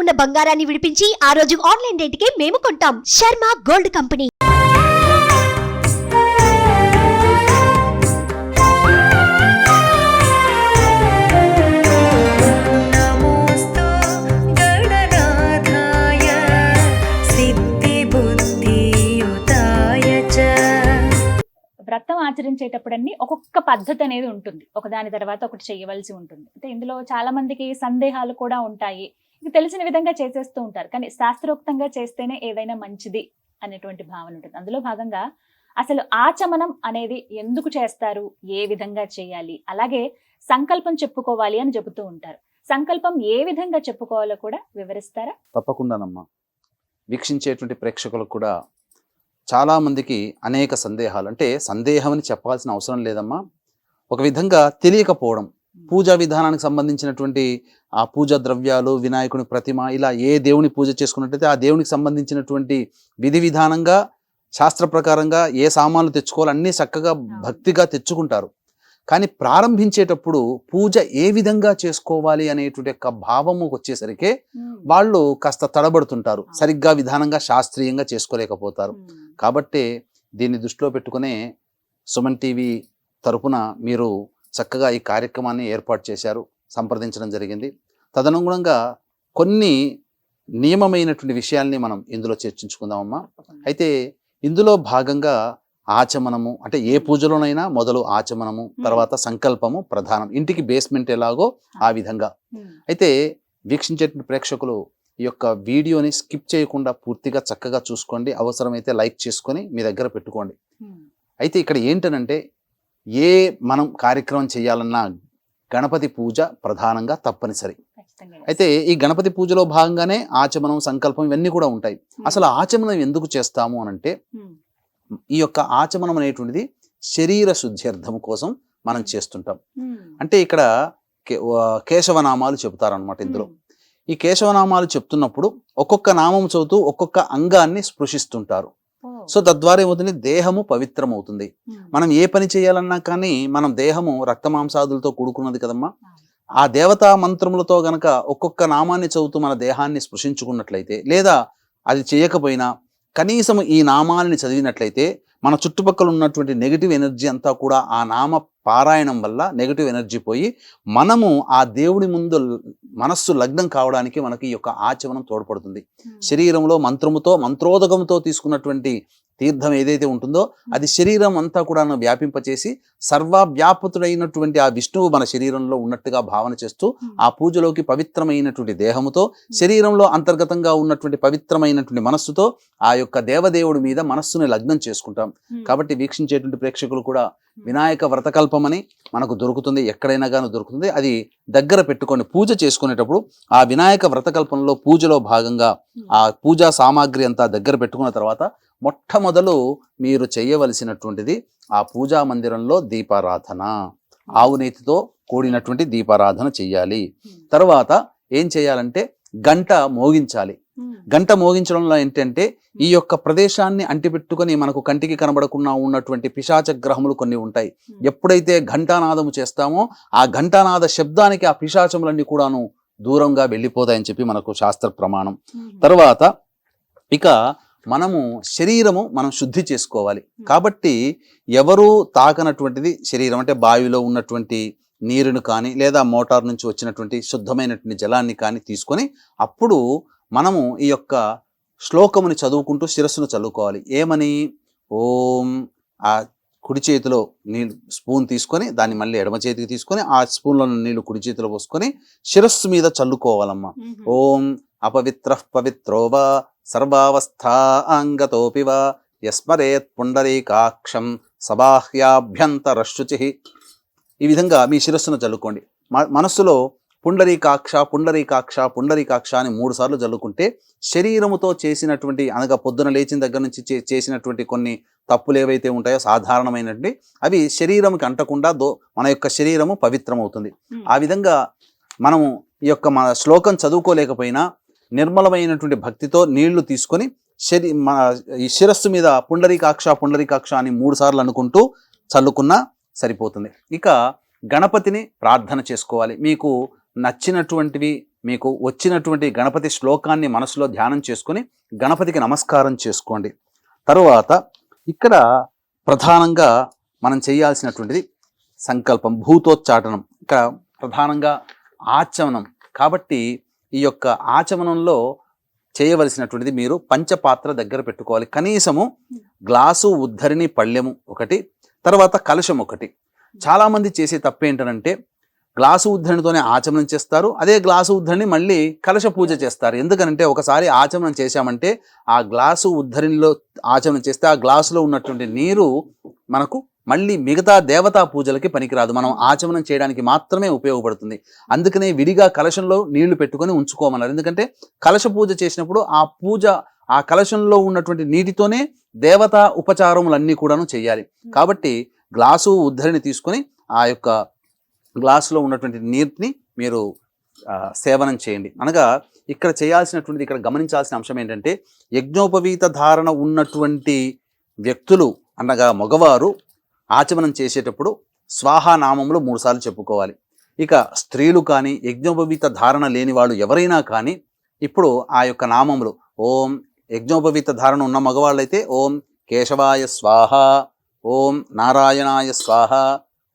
ఉన్న బంగారాన్ని విడిపించి ఆ రోజు ఆన్లైన్ రేటుకే మేము కొంటాం. Sharma gold company. వ్రతం ఆచరించేటప్పుడన్నీ ఒక్కొక్క పద్ధతి అనేది ఉంటుంది, ఒకదాని తర్వాత ఒకటి చేయవలసి ఉంటుంది. అంటే ఇందులో చాలా మందికి సందేహాలు కూడా ఉంటాయి. ఇది తెలిసిన విధంగా చేసేస్తూ ఉంటారు, కానీ శాస్త్రోక్తంగా చేస్తేనే ఏదైనా మంచిది అనేటువంటి భావన ఉంటుంది. అందులో భాగంగా అసలు ఆచమనం అనేది ఎందుకు చేస్తారు, ఏ విధంగా చేయాలి, అలాగే సంకల్పం చెప్పుకోవాలి అని చెబుతూ ఉంటారు. సంకల్పం ఏ విధంగా చెప్పుకోవాలో కూడా వివరిస్తారా? తప్పకుండానమ్మా. వీక్షించేటువంటి ప్రేక్షకులకు కూడా చాలా మందికి అనేక సందేహాలు, అంటే సందేహం అని చెప్పాల్సిన అవసరం లేదమ్మా, ఒక విధంగా తెలియకపోవడం. పూజా విధానానికి సంబంధించినటువంటి ఆ పూజా ద్రవ్యాలు, వినాయకుని ప్రతిమ, ఇలా ఏ దేవుని పూజ చేసుకున్నట్లయితే ఆ దేవునికి సంబంధించినటువంటి విధి విధానంగా శాస్త్ర ప్రకారంగా ఏ సామాన్లు తెచ్చుకోవాలి అన్నీ చక్కగా భక్తిగా తెచ్చుకుంటారు. కానీ ప్రారంభించేటప్పుడు పూజ ఏ విధంగా చేసుకోవాలి అనేటువంటి యొక్క భావము వచ్చేసరికి వాళ్ళు కాస్త తడబడుతుంటారు, సరిగ్గా విధానంగా శాస్త్రీయంగా చేసుకోలేకపోతారు. కాబట్టి దీన్ని దృష్టిలో పెట్టుకునే సుమన్ టీవీ తరపున మీరు చక్కగా ఈ కార్యక్రమాన్ని ఏర్పాటు చేశారు, సంప్రదించడం జరిగింది. తదనుగుణంగా కొన్ని నియమమైనటువంటి విషయాల్ని మనం ఇందులో చర్చించుకుందామమ్మా. అయితే ఇందులో భాగంగా ఆచమనము, అంటే ఏ పూజలోనైనా మొదలు ఆచమనము, తర్వాత సంకల్పము ప్రధానం. ఇంటికి బేస్మెంట్ ఎలాగో ఆ విధంగా. అయితే వీక్షించేటువంటి ప్రేక్షకులు ఈ యొక్క వీడియోని స్కిప్ చేయకుండా పూర్తిగా చక్కగా చూసుకోండి, అవసరమైతే లైక్ చేసుకొని మీ దగ్గర పెట్టుకోండి. అయితే ఇక్కడ ఏంటనంటే ఏ మనం కార్యక్రమం చేయాలన్నా గణపతి పూజ ప్రధానంగా తప్పనిసరి. అయితే ఈ గణపతి పూజలో భాగంగానే ఆచమనం, సంకల్పం ఇవన్నీ కూడా ఉంటాయి. అసలు ఆచమనం ఎందుకు చేస్తాము అనంటే ఈ యొక్క ఆచమనం అనేటువంటిది శరీర శుద్ధ్యర్థం కోసం మనం చేస్తుంటాం. అంటే ఇక్కడ కేశవనామాలు చెబుతారనమాట. ఇందులో ఈ కేశవనామాలు చెప్తున్నప్పుడు ఒక్కొక్క నామం చదువుతూ ఒక్కొక్క అంగాన్ని స్పృశిస్తుంటారు. సో తద్వారా ఏమవుతుంది, దేహము పవిత్రమవుతుంది. మనం ఏ పని చేయాలన్నా కానీ మనం దేహము రక్తమాంసాదులతో కూడుకున్నది కదమ్మా. ఆ దేవతా మంత్రములతో గనక ఒక్కొక్క నామాన్ని చదువుతూ మన దేహాన్ని స్పృశించుకున్నట్లయితే, లేదా అది చేయకపోయినా కనీసం ఈ నామాలని చదివినట్లయితే మన చుట్టుపక్కల ఉన్నటువంటి నెగిటివ్ ఎనర్జీ అంతా కూడా ఆ నామ పారాయణం వల్ల నెగిటివ్ ఎనర్జీ పోయి మనము ఆ దేవుడి ముందు మనస్సు లగ్నం కావడానికి మనకి ఈ యొక్క ఆచమనం తోడ్పడుతుంది. శరీరంలో మంత్రోదకంతో తీసుకున్నటువంటి తీర్థం ఏదైతే ఉంటుందో అది శరీరం అంతా కూడా వ్యాపింపచేసి సర్వవ్యాపతుడైనటువంటి ఆ విష్ణువు మన శరీరంలో ఉన్నట్టుగా భావన చేస్తూ ఆ పూజలోకి పవిత్రమైనటువంటి దేహముతో, శరీరంలో అంతర్గతంగా ఉన్నటువంటి పవిత్రమైనటువంటి మనస్సుతో ఆ యొక్క దేవదేవుడి మీద మనస్సుని లగ్నం చేసుకుంటాం. కాబట్టి వీక్షించేటువంటి ప్రేక్షకులు కూడా వినాయక వ్రతకల్పమని మనకు దొరుకుతుంది, ఎక్కడైనా కానీ దొరుకుతుంది. అది దగ్గర పెట్టుకొని పూజ చేసుకునేటప్పుడు ఆ వినాయక వ్రతకల్పంలో పూజలో భాగంగా ఆ పూజా సామాగ్రి అంతా దగ్గర పెట్టుకున్న తర్వాత మొట్టమొదలు మీరు చేయవలసినటువంటిది ఆ పూజా మందిరంలో దీపారాధన, ఆవు నేతితో కూడినటువంటి దీపారాధన చెయ్యాలి. తర్వాత ఏం చేయాలంటే గంట మోగించాలి. గంట మోగించడంలో ఏంటంటే ఈ యొక్క ప్రదేశాన్ని అంటిపెట్టుకొని మనకు కంటికి కనబడకుండా ఉన్నటువంటి పిశాచ గ్రహములు కొన్ని ఉంటాయి. ఎప్పుడైతే ఘంటానాదము చేస్తామో ఆ ఘంటానాద శబ్దానికి ఆ పిశాచములన్నీ కూడాను దూరంగా వెళ్ళిపోతాయని చెప్పి మనకు శాస్త్ర ప్రమాణం. తర్వాత ఇక మనము శరీరము మనం శుద్ధి చేసుకోవాలి. కాబట్టి ఎవరు తాకనటువంటిది శరీరం, అంటే బావిలో ఉన్నటువంటి నీరును కానీ లేదా మోటార్ నుంచి వచ్చినటువంటి శుద్ధమైనటువంటి జలాన్ని కానీ తీసుకొని అప్పుడు మనము ఈ యొక్క శ్లోకముని చదువుకుంటూ శిరస్సును చల్లుకోవాలి. ఏమని? ఓం, ఆ కుడి చేతిలో నీళ్ళు స్పూన్ తీసుకొని దాన్ని మళ్ళీ ఎడమ చేతికి తీసుకొని ఆ స్పూన్లో నీళ్లు కుడి చేతిలో పోసుకొని శిరస్సు మీద చల్లుకోవాలమ్మా. ఓం అపవిత్ర పవిత్రోవా సర్వావస్థాంగతోపి వా యస్మరేత్ పుండరీకాక్షం సబాహ్యాభ్యంతరశుచి. ఈ విధంగా మీ శిరస్సును చల్లుకోండి. మనస్సులో పుండరీకాక్ష పుండరీకాక్ష పుండరీకాక్ష అని 3 సార్లు చల్లుకుంటే శరీరముతో చేసినటువంటి, అనగా పొద్దున లేచిన దగ్గర నుంచి చేసినటువంటి కొన్ని తప్పులు ఏవైతే ఉంటాయో సాధారణమైనటువంటి అవి శరీరంకి అంటకుండా మన యొక్క శరీరము పవిత్రమవుతుంది. ఆ విధంగా మనము ఈ యొక్క మన శ్లోకం చదువుకోలేకపోయినా నిర్మలమైనటువంటి భక్తితో నీళ్లు తీసుకొని ఈ శిరస్సు మీద పుండరీకాక్ష పుండరీకాక్ష అని 3 సార్లు అనుకుంటూ చల్లుకున్నా సరిపోతుంది. ఇక గణపతిని ప్రార్థన చేసుకోవాలి. మీకు నచ్చినటువంటివి మీకు వచ్చినటువంటి గణపతి శ్లోకాన్ని మనసులో ధ్యానం చేసుకొని గణపతికి నమస్కారం చేసుకోండి. తరువాత ఇక్కడ ప్రధానంగా మనం చేయాల్సినటువంటిది సంకల్పం, భూతోచ్చాటనం. ఇక్కడ ప్రధానంగా ఆచమనం. కాబట్టి ఈ యొక్క ఆచమనంలో చేయవలసినటువంటిది మీరు పంచపాత్ర దగ్గర పెట్టుకోవాలి. కనీసము గ్లాసు, ఉద్ధరిణి, పళ్ళెము ఒకటి, తర్వాత కలశం ఒకటి. చాలామంది చేసే తప్పు ఏంటంటే గ్లాసు ఉద్ధరణితోనే ఆచమనం చేస్తారు, అదే గ్లాసు ఉద్ధరిని మళ్ళీ కలశ పూజ చేస్తారు. ఎందుకనంటే ఒకసారి ఆచమనం చేశామంటే ఆ గ్లాసు ఉద్ధరిణిలో ఆచమనం చేస్తే ఆ గ్లాసులో ఉన్నటువంటి నీరు మనకు మళ్ళీ మిగతా దేవతా పూజలకి పనికిరాదు, మనం ఆచమనం చేయడానికి మాత్రమే ఉపయోగపడుతుంది. అందుకనే విడిగా కలశంలో నీళ్లు పెట్టుకొని ఉంచుకోమన్నారు. ఎందుకంటే కలశ పూజ చేసినప్పుడు ఆ కలశంలో ఉన్నటువంటి నీటితోనే దేవతా ఉపచారములన్నీ కూడాను చేయాలి. కాబట్టి గ్లాసు ఉద్ధరిని తీసుకొని ఆ యొక్క గ్లాసులో ఉన్నటువంటి నీటిని మీరు సేవనం చేయండి. అనగా ఇక్కడ చేయాల్సినటువంటిది, ఇక్కడ గమనించాల్సిన అంశం ఏంటంటే యజ్ఞోపవీత ధారణ ఉన్నటువంటి వ్యక్తులు అనగా మగవారు ఆచమనం చేసేటప్పుడు స్వాహా నామములు 3 సార్లు చెప్పుకోవాలి. ఇక స్త్రీలు కానీ యజ్ఞోపవీత ధారణ లేని వాళ్ళు ఎవరైనా కానీ ఇప్పుడు ఆ యొక్క నామములు ఓం, యజ్ఞోపవీత ధారణ ఉన్న మగవాళ్ళైతే ఓం కేశవాయ స్వాహ, ఓం నారాయణాయ స్వాహ,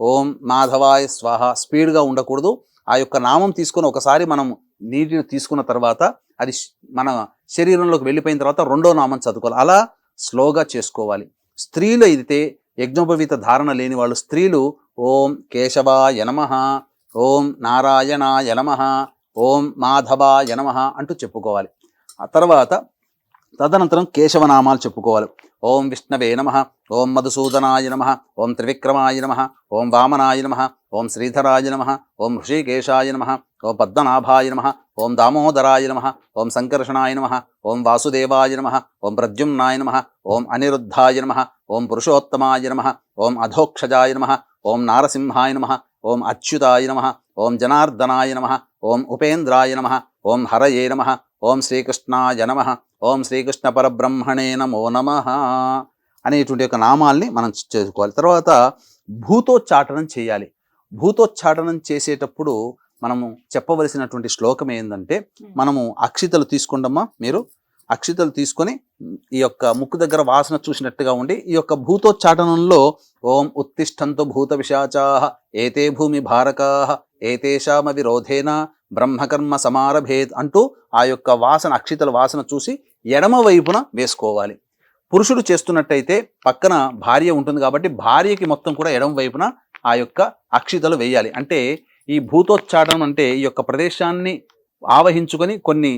ఓం మాధవాయ స్వాహ. స్పీడ్గా ఉండకూడదు. ఆ యొక్క నామం తీసుకొని ఒకసారి మనం నీటిని తీసుకున్న తర్వాత అది మన శరీరంలోకి వెళ్ళిపోయిన తర్వాత రెండో నామం చదువుకోవాలి. అలా స్లోగా చేసుకోవాలి. స్త్రీలు అయితే యజ్ఞోపవీత ధారణ లేని వాళ్ళు స్త్రీలు ఓం కేశవాయ నమః, ఓం నారాయణాయ నమః, ఓం మాధవాయ నమః అంటూ చెప్పుకోవాలి. ఆ తర్వాత తదనంతరం కేశవనామాలు చెప్పుకోవాలి. ఓం విష్ణవే నమః, ఓం మధుసూదనాయ నమః, ఓం త్రివిక్రమాయ నమః, ఓం వామనాయ నమః, ఓం శ్రీధరాయ నమః, ఓం హృషికేశాయ నమః, ఓం పద్మనాభాయ నమః, ఓం దామోదరాయ నమః, ఓం సంకర్షణాయ నమః, ఓం వాసుదేవాయ నమః, ఓం ప్రద్యుమ్నాయ నమః, ఓం అనిరుద్ధాయ నమః, ఓం పురుషోత్తమాయ నమః, ఓం అధోక్షజాయ నమః, ఓం నారసింహాయ నమః, ఓం అచ్యుతాయ నమః, ఓం జనార్దనాయ నమః, ఓం ఉపేంద్రాయ నమః, ఓం హరయే నమః, ఓం శ్రీకృష్ణాయ నమః, ఓం శ్రీకృష్ణ పరబ్రహ్మణే నమో నమః అనేటువంటి యొక్క నామాల్ని మనం చేసుకోవాలి. తర్వాత భూతోచ్చాటనం చేయాలి. భూతోచ్చాటనం చేసేటప్పుడు మనము చెప్పవలసినటువంటి శ్లోకం ఏంటంటే, మనము అక్షితలు తీసుకుంటామా, మీరు అక్షితలు తీసుకొని ఈ యొక్క ముక్కు దగ్గర వాసన చూసినట్టుగా ఉండి ఈ యొక్క భూతోచ్చాటనంలో ఓం ఉత్తిష్టంతు భూత విశాచాః ఏతే భూమి భారకాః ఏతేషామ విరోధేన బ్రహ్మకర్మ సమారభేత్ అంటూ ఆ యొక్క వాసన, అక్షితల వాసన చూసి ఎడమ వైపున వేసుకోవాలి. పురుషుడు చేస్తున్నట్టయితే పక్కన భార్య ఉంటుంది కాబట్టి భార్యకి మొత్తం కూడా ఎడమ వైపున ఆ యొక్క అక్షితలు వేయాలి. అంటే ఈ భూతోచ్చాటనం అంటే ఈ యొక్క ప్రదేశాన్ని ఆవహించుకొని కొన్ని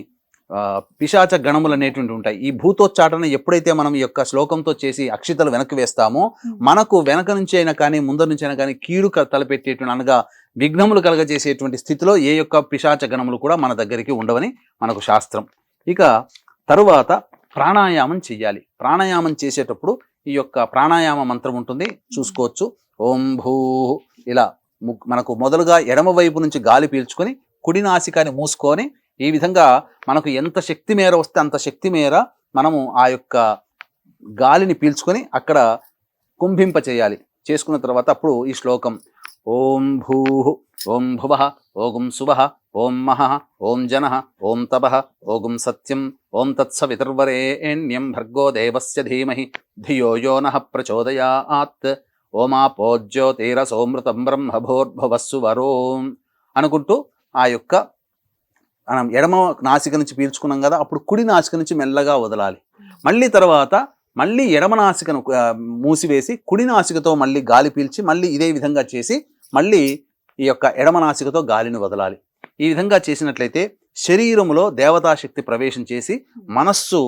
పిశాచ గణములు అనేటువంటి ఉంటాయి. ఈ భూతోచ్చాటన ఎప్పుడైతే మనం ఈ యొక్క శ్లోకంతో చేసి అక్షితలు వెనక్కి వేస్తామో మనకు వెనక నుంచి అయినా కానీ ముందర నుంచి అయినా కానీ కీడు తలపెట్టేటువంటి, అనగా విఘ్నములు కలగజేసేటువంటి స్థితిలో ఏ యొక్క పిశాచ గణములు కూడా మన దగ్గరికి ఉండవని మనకు శాస్త్రం. ఇక తరువాత ప్రాణాయామం చెయ్యాలి. ప్రాణాయామం చేసేటప్పుడు ఈ యొక్క ప్రాణాయామ మంత్రం ఉంటుంది, చూసుకోవచ్చు. ఓం భూ, ఇలా మనకు మొదలుగా ఎడమ వైపు నుంచి గాలి పీల్చుకొని కుడి నాసికాన్ని మూసుకొని ఈ విధంగా మనకు ఎంత శక్తి మేర వస్తే అంత శక్తి మేర మనము ఆ యొక్క గాలిని పీల్చుకొని అక్కడ కుంభింప చేయాలి. చేసుకున్న తర్వాత అప్పుడు ఈ శ్లోకం ఓం భూ, ఓం భువః, ఓం సువః, ఓం మహః, ఓం జనః, ఓం తపః, ఓం సత్యం, ఓం తత్సవితుర్వరేణ్యం భర్గో దేవస్య ధీమహి ధియో యో నః ప్రచోదయాత్ ఓమాపో జ్యోతిరసోమృతం బ్రహ్మభూర్భువస్సు వరోం అనుకుంటూ ఆ యొక్క మనం ఎడమ నాసిక నుంచి పీల్చుకున్నాం కదా, అప్పుడు కుడి నాసిక నుంచి మెల్లగా వదలాలి. మళ్ళీ తర్వాత మళ్ళీ ఎడమ నాసికను మూసివేసి కుడి నాసికతో మళ్ళీ గాలి పీల్చి మళ్ళీ ఇదే విధంగా చేసి మళ్ళీ ఈ యొక్క ఎడమ నాసికతో గాలిని వదలాలి. ఈ విధంగా చేసినట్లయితే శరీరములో దేవతాశక్తి ప్రవేశం చేసి మనస్సు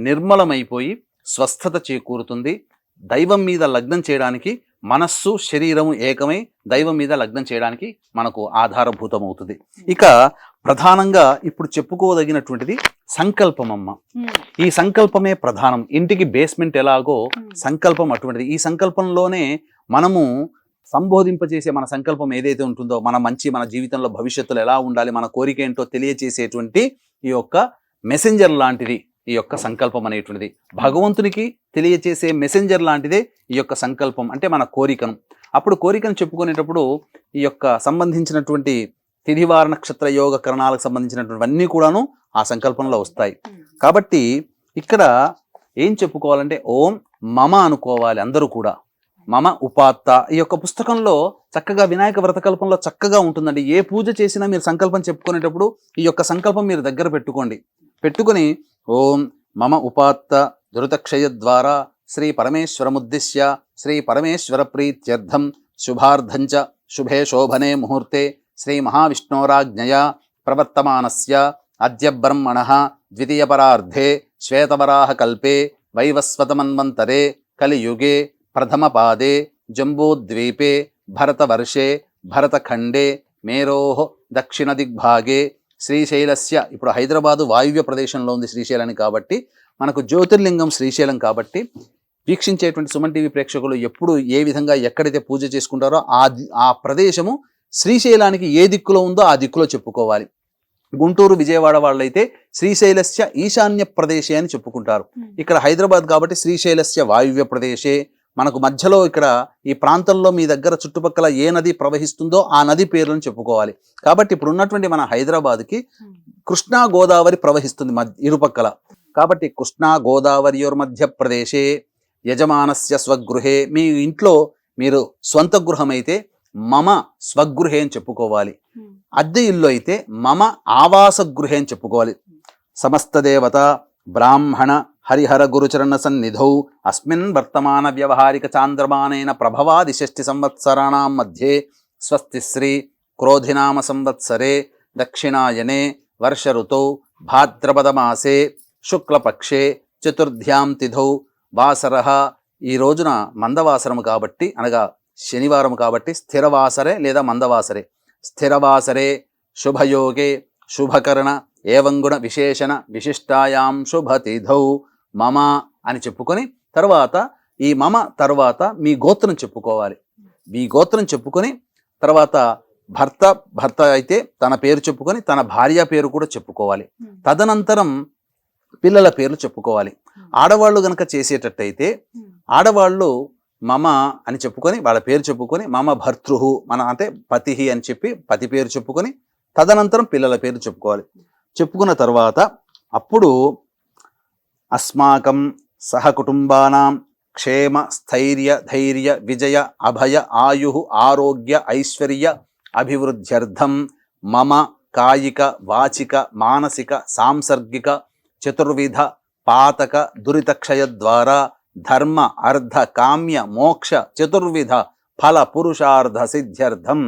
నిర్మలమైపోయి స్వస్థత చేకూరుతుంది. దైవం మీద లగ్నం చేయడానికి మనస్సు శరీరము ఏకమై దైవం మీద లగ్నం చేయడానికి మనకు ఆధారభూతమవుతుంది. ఇక ప్రధానంగా ఇప్పుడు చెప్పుకోదగినటువంటిది సంకల్పమమ్మ. ఈ సంకల్పమే ప్రధానం. ఇంటికి బేస్మెంట్ ఎలాగో సంకల్పం అటువంటిది. ఈ సంకల్పంలోనే మనము సంబోధింపజేసే మన సంకల్పం ఏదైతే ఉంటుందో, మన జీవితంలో భవిష్యత్తులో ఎలా ఉండాలి, మన కోరిక ఏంటో తెలియచేసేటువంటి ఈ యొక్క మెసెంజర్ లాంటిది ఈ యొక్క సంకల్పం అనేటువంటిది. భగవంతునికి తెలియచేసే మెసెంజర్ లాంటిదే ఈ యొక్క సంకల్పం. అంటే మన కోరికను, అప్పుడు కోరికను చెప్పుకునేటప్పుడు ఈ యొక్క సంబంధించినటువంటి తిథివార నక్షత్ర యోగ కరణాలకు సంబంధించినటువంటివన్నీ కూడాను ఆ సంకల్పంలో వస్తాయి. కాబట్టి ఇక్కడ ఏం చెప్పుకోవాలంటే ఓం మమ అనుకోవాలి అందరూ కూడా. మమ ఉపాత్త ఈ యొక్క పుస్తకంలో చక్కగా వినాయక వ్రతకల్పంలో చక్కగా ఉంటుందండి. ఏ పూజ చేసినా మీరు సంకల్పం చెప్పుకునేటప్పుడు ఈ యొక్క సంకల్పం మీరు దగ్గర పెట్టుకొని ఓం మమ ఉపాత్త ధృతక్షయ ద్వారా శ్రీ పరమేశ్వరముద్దిశ్య శ్రీ పరమేశ్వర ప్రీత్యర్థం శుభార్థంచ శుభే శోభనే ముహూర్తే శ్రీ మహావిష్ణోరాజ్ఞయా ప్రవర్తమానస్య అద్య బ్రహ్మణః ద్వితీయపరార్ధే శ్వేతవరాహ కల్పే వైవస్వతమన్వంతరే కలియుగే ప్రథమపాదే జంబూద్వీపే భరతవర్షే భరతఖండే మేరోః దక్షిణ దిగ్భాగే శ్రీశైలస్య, ఇప్పుడు హైదరాబాదు వాయువ్య ప్రదేశంలో ఉంది శ్రీశైలాన్ని కాబట్టి మనకు జ్యోతిర్లింగం శ్రీశైలం కాబట్టి వీక్షించేటువంటి సుమన్ టీవీ ప్రేక్షకులు ఎప్పుడు ఏ విధంగా ఎక్కడైతే పూజ చేసుకుంటారో ఆ ప్రదేశము శ్రీశైలానికి ఏ దిక్కులో ఉందో ఆ దిక్కులో చెప్పుకోవాలి. గుంటూరు విజయవాడ వాళ్ళైతే శ్రీశైలస్య ఈశాన్య ప్రదేశే అని చెప్పుకుంటారు. ఇక్కడ హైదరాబాద్ కాబట్టి శ్రీశైలస్య వాయువ్య ప్రదేశే. మనకు మధ్యలో ఇక్కడ ఈ ప్రాంతంలో మీ దగ్గర చుట్టుపక్కల ఏ నది ప్రవహిస్తుందో ఆ నది పేర్లను చెప్పుకోవాలి. కాబట్టి ఇప్పుడు ఉన్నటువంటి మన హైదరాబాద్కి కృష్ణా గోదావరి ప్రవహిస్తుంది ఇరుపక్కల. కాబట్టి కృష్ణా గోదావరియోర్ మధ్య ప్రదేశే యజమానస్య స్వగృహే, మీ ఇంట్లో మీరు స్వంత గృహం అయితే మమ స్వగృహే అని చెప్పుకోవాలి. అద్దె ఇల్లు అయితే మమ ఆవాస గృహే అని చెప్పుకోవాలి. సమస్త దేవత బ్రాహ్మణ హరిహర గురుచరణ సన్నిధౌ అస్మిన్ వర్తమాన వ్యవహారిక చాంద్రమానైన ప్రభవాది 6 సంవత్సరాణం మధ్యే స్వస్తి శ్రీ క్రోధినామ సంవత్సరే దక్షిణాయనే వర్ష ఋతౌ భాద్రపద మాసే శుక్లపక్షే చతుర్థ్యాం తిథౌ వాసరః. ఈ రోజున మందవాసరము కాబట్టి అనగా శనివారం కాబట్టి స్థిరవాసరే లేదా మందవాసరే. స్థిరవాసరే శుభయోగే శుభకరణ ఏవంగుణ విశేషణ విశిష్టాయాం శుభతిథౌ మమ అని చెప్పుకొని తర్వాత ఈ మమ తర్వాత మీ గోత్రం చెప్పుకోవాలి. మీ గోత్రం చెప్పుకొని తర్వాత భర్త అయితే తన పేరు చెప్పుకొని తన భార్య పేరు కూడా చెప్పుకోవాలి. తదనంతరం పిల్లల పేర్లు చెప్పుకోవాలి. ఆడవాళ్ళు గనక చేసేటట్టయితే ఆడవాళ్ళు మమ అని చెప్పుకొని వాళ్ళ పేరు చెప్పుకొని మమ భర్తృహు మన అంటే పతిహి అని చెప్పి పతి పేరు చెప్పుకొని తదనంతరం పిల్లల పేరు చెప్పుకోవాలి. చెప్పుకున్న తర్వాత అప్పుడు అస్మాకం సహకుటుంబానాం క్షేమ స్థైర్య ధైర్య విజయ అభయ ఆయు ఆరోగ్య ఐశ్వర్య అభివృద్ధ్యర్థం మమ కాయిక వాచిక మానసిక సాంసర్గిక చతుర్విధ పాతక దురితక్షయ ద్వారా ధర్మ అర్ధ కామ్య మోక్ష చతుర్విధ ఫల పురుషార్థ సిద్ధ్యర్థం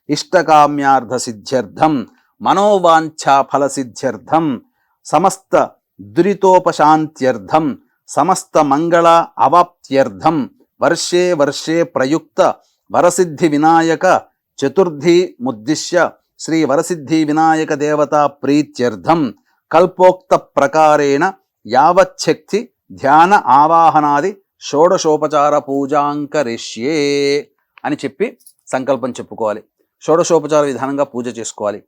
ఇష్టకామ్యార్థ సిద్ధ్యర్థం మనోవాంఛా ఫల సిద్ధ్యర్థం సమస్త దురితోపశాంత్యర్థం సమస్త మంగళ అవాప్త్యర్థం వర్షే వర్షే ప్రయుక్త వరసిద్ధి వినాయక చతుర్థి ముద్దిశ్య శ్రీ వరసిద్ధి వినాయక దేవతా ప్రీత్యర్థం కల్పోక్త ప్రకారేణ యావచ్చక్తి ధ్యాన ఆవాహనాది షోడశోపచార పూజాంకరిష్యే అని చెప్పి సంకల్పం చెప్పుకోవాలి. షోడశోపచార విధానంగా పూజ చేసుకోవాలి.